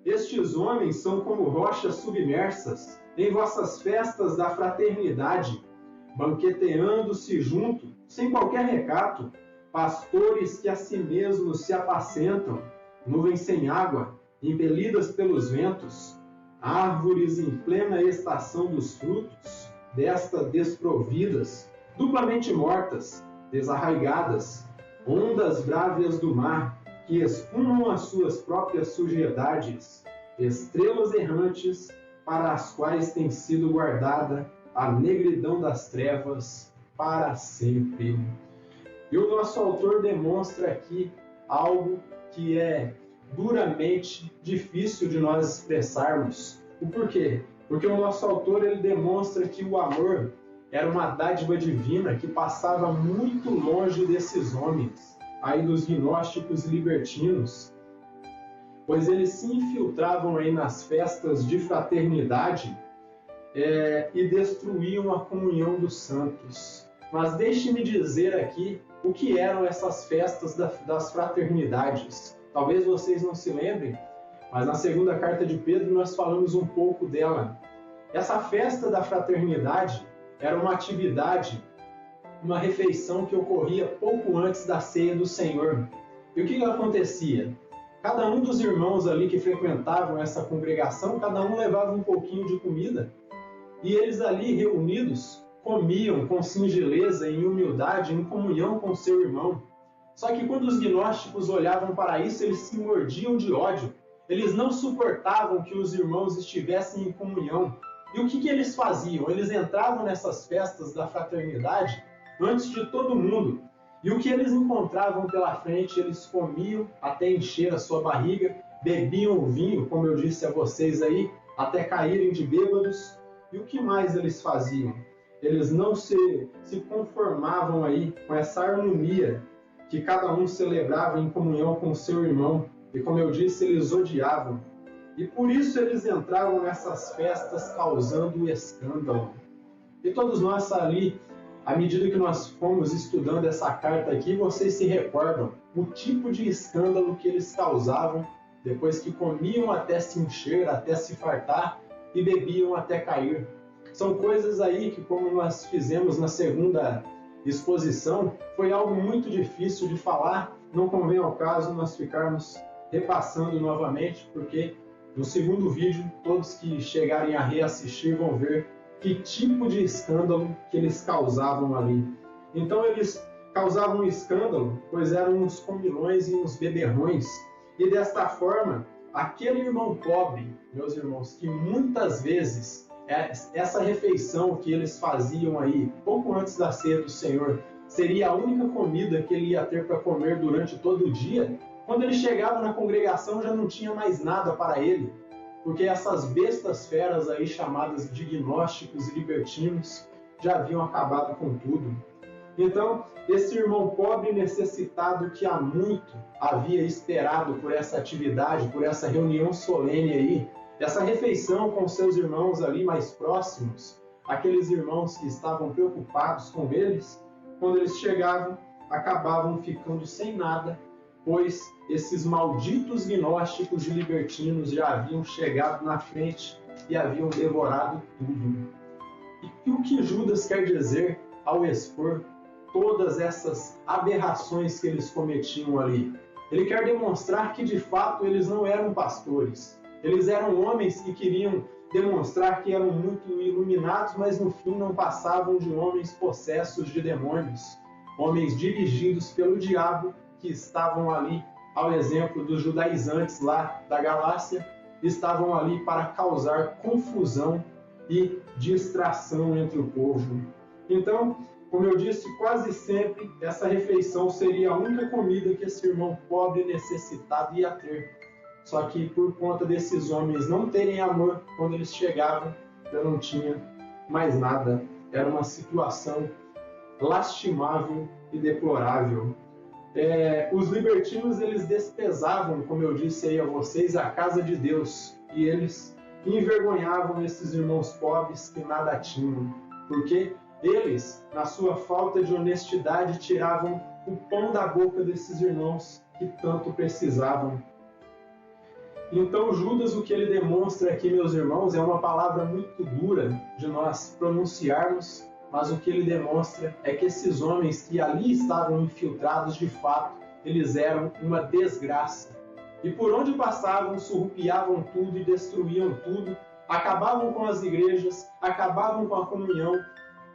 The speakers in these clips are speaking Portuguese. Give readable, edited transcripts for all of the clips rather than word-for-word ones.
Estes homens são como rochas submersas em vossas festas da fraternidade, banqueteando-se junto, sem qualquer recato, pastores que a si mesmos se apacentam, nuvens sem água, impelidas pelos ventos, árvores em plena estação dos frutos, desta desprovidas, duplamente mortas, desarraigadas, ondas brávias do mar, que espumam as suas próprias sujidades, estrelas errantes, para as quais tem sido guardada a negridão das trevas para sempre. E o nosso autor demonstra aqui algo que é duramente difícil de nós expressarmos. O porquê? Porque o nosso autor ele demonstra que o amor era uma dádiva divina que passava muito longe desses homens, aí dos gnósticos libertinos, pois eles se infiltravam aí nas festas de fraternidade e destruíam a comunhão dos santos. Mas deixe-me dizer aqui o que eram essas festas das fraternidades. Talvez vocês não se lembrem, mas na segunda carta de Pedro nós falamos um pouco dela. Essa festa da fraternidade era uma atividade, uma refeição que ocorria pouco antes da ceia do Senhor. E o que acontecia? Cada um dos irmãos ali que frequentavam essa congregação, cada um levava um pouquinho de comida, e eles ali reunidos comiam com singeleza, em humildade, em comunhão com seu irmão. Só que quando os gnósticos olhavam para isso, eles se mordiam de ódio. Eles não suportavam que os irmãos estivessem em comunhão. E o que eles faziam? Eles entravam nessas festas da fraternidade antes de todo mundo. E o que eles encontravam pela frente, eles comiam até encher a sua barriga, bebiam o vinho, como eu disse a vocês aí, até caírem de bêbados. E o que mais eles faziam? Eles não se conformavam aí com essa harmonia que cada um celebrava em comunhão com seu irmão. E como eu disse, eles odiavam. E por isso eles entravam nessas festas causando escândalo. E todos nós ali, à medida que nós fomos estudando essa carta aqui, vocês se recordam o tipo de escândalo que eles causavam depois que comiam até se encher, até se fartar e bebiam até cair. São coisas aí que, como nós fizemos na segunda exposição, foi algo muito difícil de falar. Não convém ao caso nós ficarmos repassando novamente, porque no segundo vídeo, todos que chegarem a reassistir vão ver que tipo de escândalo que eles causavam ali. Então eles causavam um escândalo, pois eram uns comilões e uns beberrões. E desta forma, aquele irmão pobre, meus irmãos, que muitas vezes essa refeição que eles faziam aí, pouco antes da ceia do Senhor, seria a única comida que ele ia ter para comer durante todo o dia, quando ele chegava na congregação já não tinha mais nada para ele, porque essas bestas feras aí chamadas de gnósticos e libertinos já haviam acabado com tudo. Então, esse irmão pobre e necessitado que há muito havia esperado por essa atividade, por essa reunião solene aí, essa refeição com seus irmãos ali mais próximos, aqueles irmãos que estavam preocupados com eles, quando eles chegavam, acabavam ficando sem nada, pois esses malditos gnósticos e libertinos já haviam chegado na frente e haviam devorado tudo. E o que Judas quer dizer ao expor todas essas aberrações que eles cometiam ali? Ele quer demonstrar que de fato eles não eram pastores. Eles eram homens que queriam demonstrar que eram muito iluminados, mas no fim não passavam de homens possessos de demônios, homens dirigidos pelo diabo que estavam ali, ao exemplo dos judaizantes lá da Galácia, estavam ali para causar confusão e distração entre o povo. Então, como eu disse, quase sempre essa refeição seria a única comida que esse irmão pobre e necessitado ia ter. Só que por conta desses homens não terem amor, quando eles chegavam, já não tinha mais nada. Era uma situação lastimável e deplorável. Os libertinos, eles desprezavam, como eu disse aí a vocês, a casa de Deus. E eles envergonhavam esses irmãos pobres que nada tinham. Porque eles, na sua falta de honestidade, tiravam o pão da boca desses irmãos que tanto precisavam. Então Judas, o que ele demonstra aqui, meus irmãos, é uma palavra muito dura de nós pronunciarmos, mas o que ele demonstra é que esses homens que ali estavam infiltrados de fato, eles eram uma desgraça. E por onde passavam, surrupiavam tudo e destruíam tudo, acabavam com as igrejas, acabavam com a comunhão,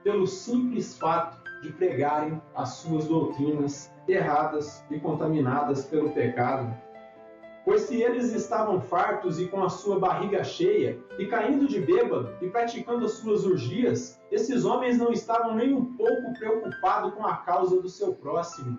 pelo simples fato de pregarem as suas doutrinas erradas e contaminadas pelo pecado. Pois se eles estavam fartos e com a sua barriga cheia, e caindo de bêbado, e praticando as suas orgias, esses homens não estavam nem um pouco preocupados com a causa do seu próximo.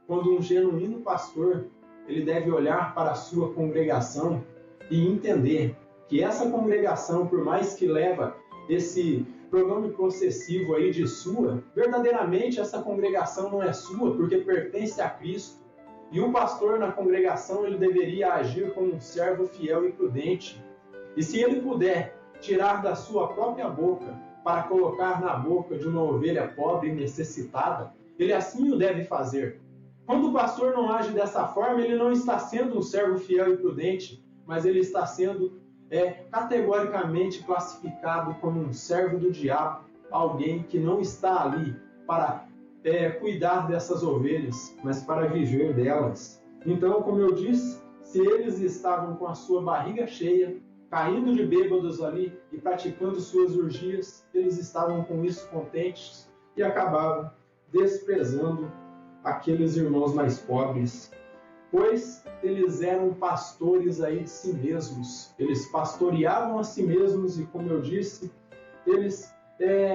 Quando um genuíno pastor, ele deve olhar para a sua congregação e entender que essa congregação, por mais que leva esse pronome possessivo aí de sua, verdadeiramente essa congregação não é sua, porque pertence a Cristo. E o pastor na congregação, ele deveria agir como um servo fiel e prudente. E se ele puder tirar da sua própria boca para colocar na boca de uma ovelha pobre e necessitada, ele assim o deve fazer. Quando o pastor não age dessa forma, ele não está sendo um servo fiel e prudente, mas ele está sendo categoricamente classificado como um servo do diabo, alguém que não está ali para cuidar dessas ovelhas, mas para viver delas. Então, como eu disse, se eles estavam com a sua barriga cheia, caindo de bêbados ali e praticando suas orgias, eles estavam com isso contentes e acabavam desprezando aqueles irmãos mais pobres, pois eles eram pastores aí de si mesmos. Eles pastoreavam a si mesmos e, como eu disse, eles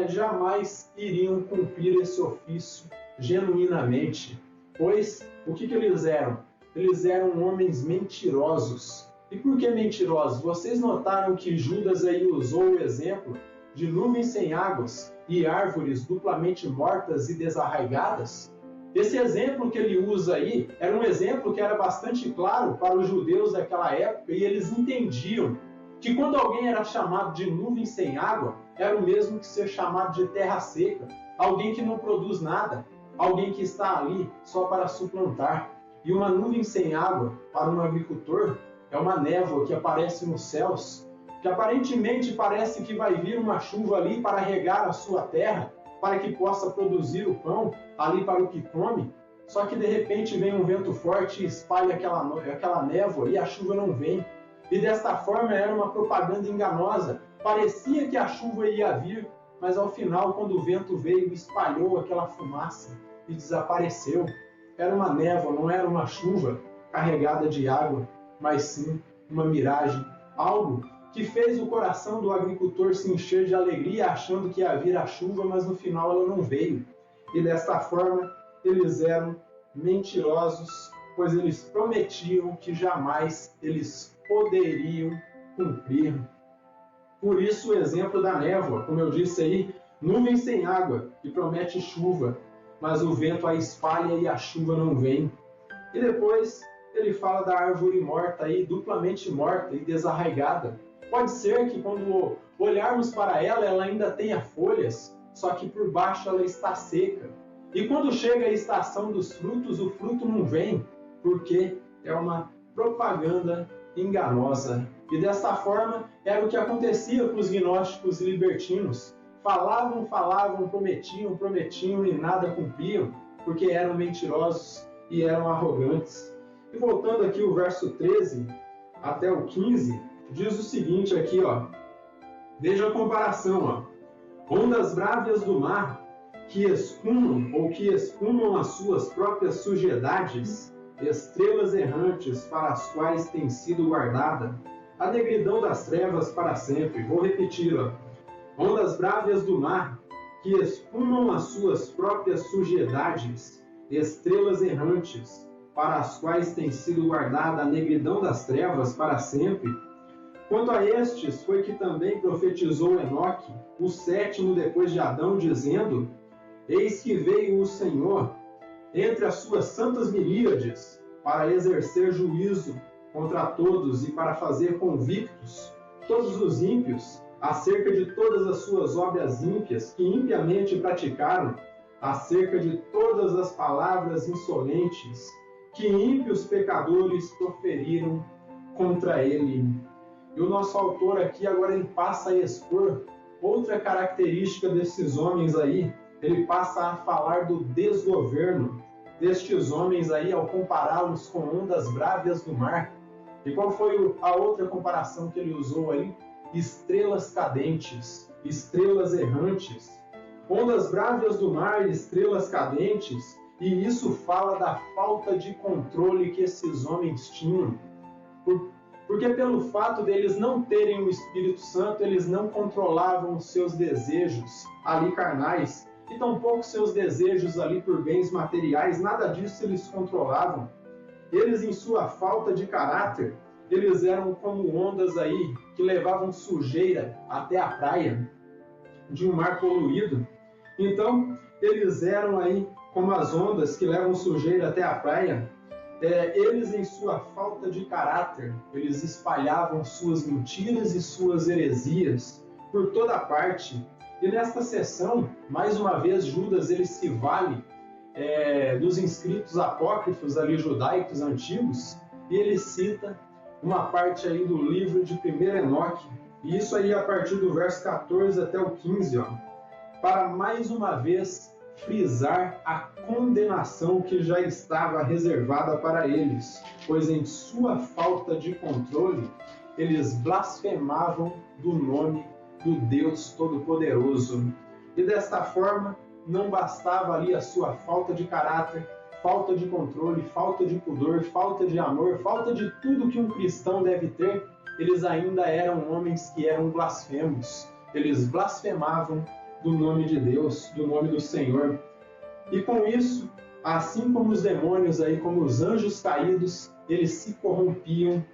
jamais iriam cumprir esse ofício genuinamente, pois o que eles eram? Eles eram homens mentirosos. E por que mentirosos? Vocês notaram que Judas aí usou o exemplo de nuvens sem águas e árvores duplamente mortas e desarraigadas? Esse exemplo que ele usa aí era um exemplo que era bastante claro para os judeus daquela época, e eles entendiam que quando alguém era chamado de nuvem sem água, era o mesmo que ser chamado de terra seca, alguém que não produz nada, alguém que está ali só para suplantar. E uma nuvem sem água, para um agricultor, é uma névoa que aparece nos céus, que aparentemente parece que vai vir uma chuva ali para regar a sua terra, para que possa produzir o pão ali para o que come, só que de repente vem um vento forte e espalha aquela névoa e a chuva não vem. E desta forma era uma propaganda enganosa. Parecia que a chuva ia vir, mas ao final, quando o vento veio, espalhou aquela fumaça e desapareceu. Era uma névoa, não era uma chuva carregada de água, mas sim uma miragem, algo que fez o coração do agricultor se encher de alegria, achando que ia vir a chuva, mas no final ela não veio. E desta forma, eles eram mentirosos, pois eles prometiam que jamais eles poderiam cumprir. Por isso o exemplo da névoa, como eu disse aí, nuvem sem água, que promete chuva, mas o vento a espalha e a chuva não vem. E depois ele fala da árvore morta aí, duplamente morta e desarraigada. Pode ser que quando olharmos para ela, ela ainda tenha folhas, só que por baixo ela está seca. E quando chega a estação dos frutos, o fruto não vem, porque é uma propaganda enganosa. E desta forma, era o que acontecia com os gnósticos libertinos. Falavam, prometiam e nada cumpriam, porque eram mentirosos e eram arrogantes. E voltando aqui o verso 13 até o 15, diz o seguinte aqui, ó. Veja a comparação, ó. Ondas brávias do mar, que espumam as suas próprias sujidades, estrelas errantes para as quais tem sido guardada a negridão das trevas para sempre. Vou repetir, ó. Ondas brávias do mar, que espumam as suas próprias sujidades, estrelas errantes para as quais tem sido guardada a negridão das trevas para sempre. Quanto a estes, foi que também profetizou Enoque, o sétimo depois de Adão, dizendo: Eis que veio o Senhor entre as suas santas miríades, para exercer juízo contra todos e para fazer convictos todos os ímpios, acerca de todas as suas obras ímpias que impiamente praticaram, acerca de todas as palavras insolentes que ímpios pecadores proferiram contra ele. E o nosso autor aqui agora ele passa a expor outra característica desses homens aí. Ele passa a falar do desgoverno destes homens aí ao compará-los com ondas bravas do mar. E qual foi a outra comparação que ele usou aí? Estrelas cadentes, estrelas errantes. Ondas bravas do mar, estrelas cadentes, e isso fala da falta de controle que esses homens tinham. Porque pelo fato deles não terem o Espírito Santo, eles não controlavam os seus desejos ali carnais, e tampouco seus desejos ali por bens materiais, nada disso eles controlavam. Eles, em sua falta de caráter, eles eram como ondas aí que levavam sujeira até a praia de um mar poluído. Então, eles eram aí como as ondas que levam sujeira até a praia. Eles, em sua falta de caráter, eles espalhavam suas mentiras e suas heresias por toda parte. E nesta sessão, mais uma vez, Judas ele se vale dos inscritos apócrifos ali judaicos antigos, e ele cita uma parte aí do livro de 1 Enoque, e isso aí a partir do verso 14 até o 15, ó, para mais uma vez frisar a condenação que já estava reservada para eles, pois em sua falta de controle, eles blasfemavam do nome do Deus Todo-Poderoso. E desta forma, não bastava ali a sua falta de caráter, falta de controle, falta de pudor, falta de amor, falta de tudo que um cristão deve ter, eles ainda eram homens que eram blasfemos. Eles blasfemavam do nome de Deus, do nome do Senhor. E com isso, assim como os demônios aí, como os anjos caídos, eles se corrompiam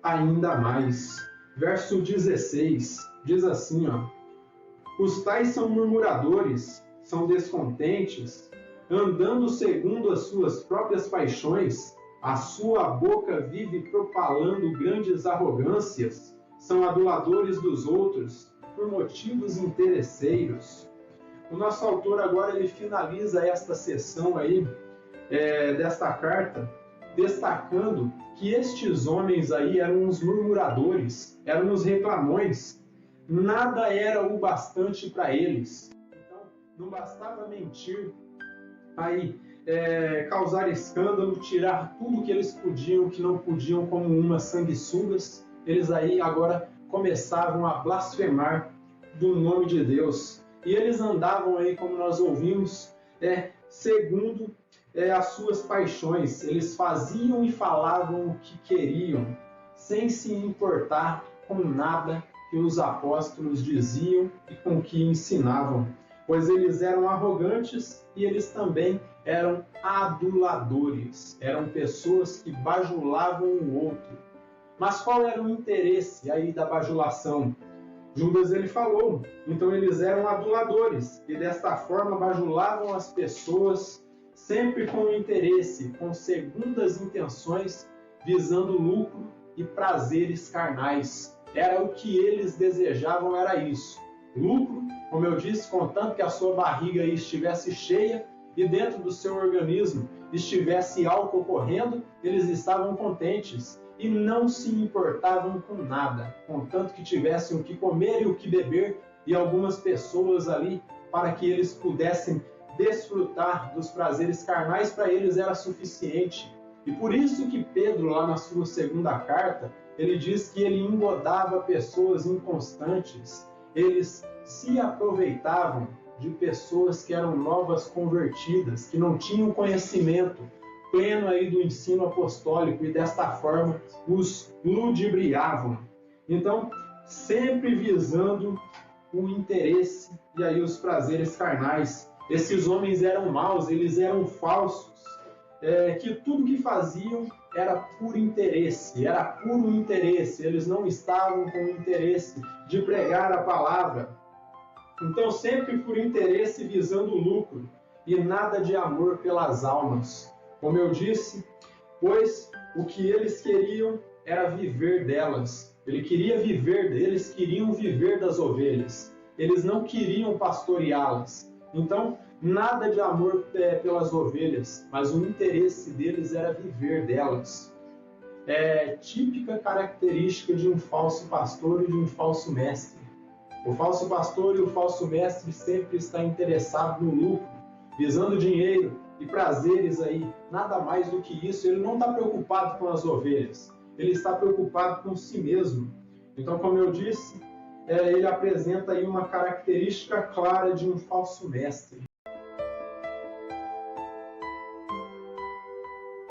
ainda mais. Verso 16, diz assim, ó: os tais são murmuradores, são descontentes, andando segundo as suas próprias paixões, a sua boca vive propalando grandes arrogâncias, são aduladores dos outros, por motivos interesseiros. O nosso autor agora ele finaliza esta sessão aí, desta carta, destacando que estes homens aí eram os murmuradores, eram os reclamões. Nada era o bastante para eles. Então, não bastava mentir, aí causar escândalo, tirar tudo que eles podiam, que não podiam, como umas sanguessugas. Eles aí agora começavam a blasfemar do nome de Deus. E eles andavam aí, como nós ouvimos, segundo as suas paixões. Eles faziam e falavam o que queriam, sem se importar com nada que os apóstolos diziam e com que ensinavam, pois eles eram arrogantes e eles também eram aduladores, eram pessoas que bajulavam o outro. Mas qual era o interesse aí da bajulação? Judas ele falou, então eles eram aduladores e desta forma bajulavam as pessoas sempre com interesse, com segundas intenções, visando lucro e prazeres carnais. Era o que eles desejavam, era isso. Lucro, como eu disse, contanto que a sua barriga aí estivesse cheia e dentro do seu organismo estivesse álcool correndo, eles estavam contentes e não se importavam com nada, contanto que tivessem o que comer e o que beber e algumas pessoas ali para que eles pudessem desfrutar dos prazeres carnais, para eles era suficiente. E por isso que Pedro, lá na sua segunda carta, ele diz que ele engodava pessoas inconstantes, eles se aproveitavam de pessoas que eram novas convertidas, que não tinham conhecimento pleno aí do ensino apostólico e desta forma os ludibriavam. Então, sempre visando o interesse e aí os prazeres carnais. Esses homens eram maus, eles eram falsos, que tudo que faziam era por interesse, era puro interesse, eles não estavam com interesse de pregar a palavra. Então, sempre por interesse visando lucro e nada de amor pelas almas. Como eu disse, pois o que eles queriam era viver delas. Eles queriam viver das ovelhas. Eles não queriam pastoreá-las. Então, nada de amor pelas ovelhas, mas o interesse deles era viver delas. típica característica de um falso pastor e de um falso mestre. O falso pastor e o falso mestre sempre está interessado no lucro, visando dinheiro e prazeres aí, nada mais do que isso. Ele não está preocupado com as ovelhas, ele está preocupado com si mesmo. Então, como eu disse, ele apresenta aí uma característica clara de um falso mestre.